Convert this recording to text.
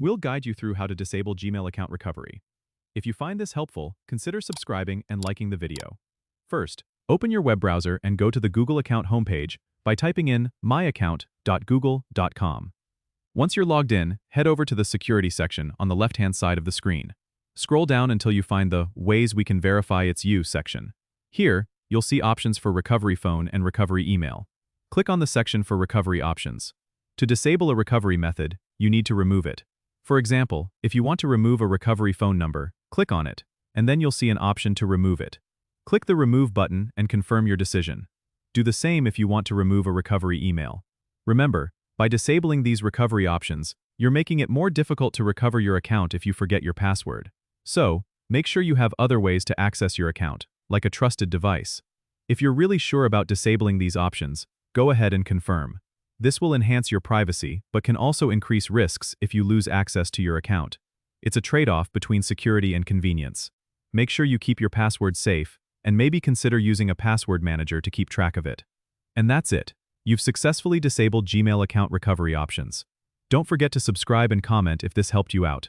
We'll guide you through how to disable Gmail account recovery. If you find this helpful, consider subscribing and liking the video. First, open your web browser and go to the Google account homepage by typing in myaccount.google.com. Once you're logged in, head over to the Security section on the left-hand side of the screen. Scroll down until you find the Ways we can verify its you section. Here, you'll see options for recovery phone and recovery email. Click on the section for recovery options. To disable a recovery method, you need to remove it. For example, if you want to remove a recovery phone number, click on it, and then you'll see an option to remove it. Click the Remove button and confirm your decision. Do the same if you want to remove a recovery email. Remember, by disabling these recovery options, you're making it more difficult to recover your account if you forget your password. So, make sure you have other ways to access your account, like a trusted device. If you're really sure about disabling these options, go ahead and confirm. This will enhance your privacy, but can also increase risks if you lose access to your account. It's a trade-off between security and convenience. Make sure you keep your password safe, and maybe consider using a password manager to keep track of it. And that's it. You've successfully disabled Gmail account recovery options. Don't forget to subscribe and comment if this helped you out.